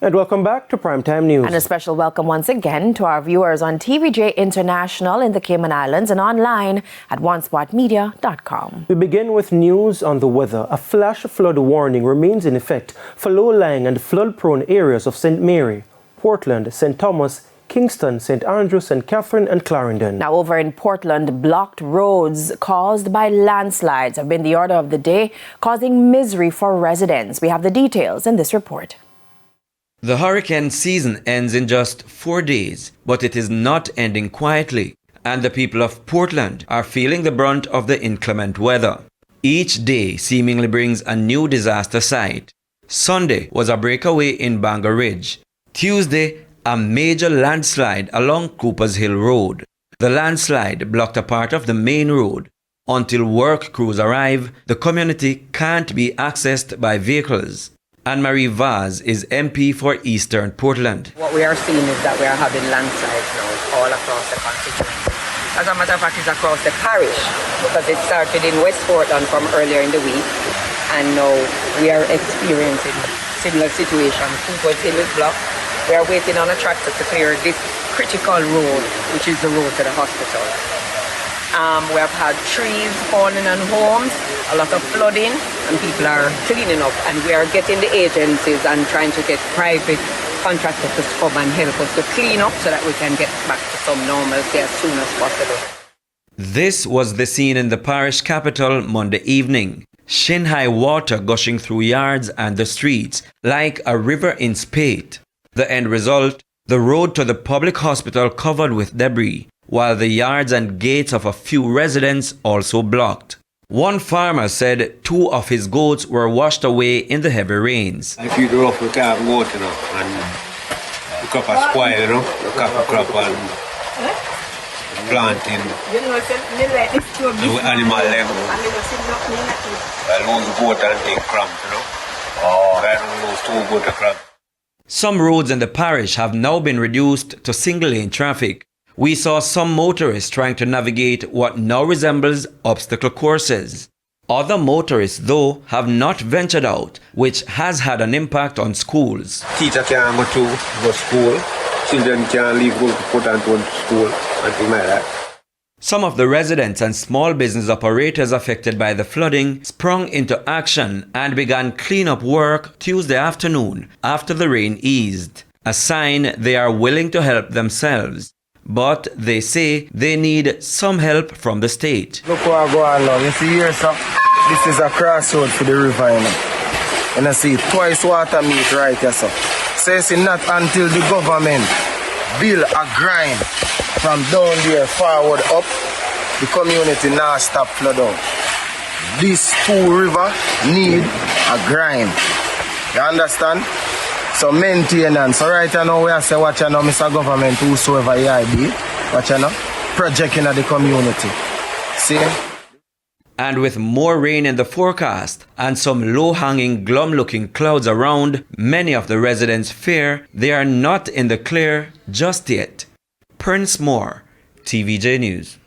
And welcome back to Primetime News. And a special welcome once again to our viewers on TVJ International in the Cayman Islands and online at onespotmedia.com. We begin with news on the weather. A flash flood warning remains in effect for low-lying and flood-prone areas of St. Mary, Portland, St. Thomas, Kingston, St. Andrew, St. Catherine and Clarendon. Now over in Portland, blocked roads caused by landslides have been the order of the day, causing misery for residents. We have the details in this report. The hurricane season ends in just 4 days, but it is not ending quietly, and the people of Portland are feeling the brunt of the inclement weather. Each day seemingly brings a new disaster site. Sunday was a breakaway in Bangor Ridge. Tuesday, a major landslide along Coopers Hill Road. The landslide blocked a part of the main road. Until work crews arrive, the community can't be accessed by vehicles. Anne-Marie Vaz is MP for Eastern Portland. What we are seeing is that we are having landslides now all across the constituency. As a matter of fact, it's across the parish because it started in West Portland from earlier in the week, and now we are experiencing similar situations. Coopers Hill is blocked. We are waiting on a tractor to clear this critical road, which is the road to the hospital. We have had trees falling on homes, a lot of flooding, and people are cleaning up. And we are getting the agencies and trying to get private contractors to come and help us to clean up so that we can get back to some normalcy as soon as possible. This was the scene in the parish capital Monday evening. Shin-high water gushing through yards and the streets like a river in spate. The end result, the road to the public hospital covered with debris, while the yards and gates of a few residents also blocked. One farmer said 2 of his goats were washed away in the heavy rains. If you grow up with a goat, and the crop are spoiled, the crop and planting, and animal level, I lose goat and take cramp, I don't lose 2 goat a cramp. Some roads in the parish have now been reduced to single-lane traffic. We saw some motorists trying to navigate what now resembles obstacle courses. Other motorists, though, have not ventured out, which has had an impact on schools. Teacher can't go to school, children can't leave go to put and to school, and things like that. Some of the residents and small business operators affected by the flooding sprung into action and began cleanup work Tuesday afternoon after the rain eased, a sign they are willing to help themselves. But they say they need some help from the state. Look what I go on now. You see here, sir? This is a crossroad for the river, And I see twice water meet right here, sir. So you see, not until the government build a grind from down there forward up, the community now stop flood out. These 2 rivers need a grind. You understand? So maintenance. So right now we are saying, watch now, Mr. Government, whosoever you be, watch now, project in the community. See? And with more rain in the forecast and some low-hanging, glum-looking clouds around, many of the residents fear they are not in the clear just yet. Prince Moore, TVJ News.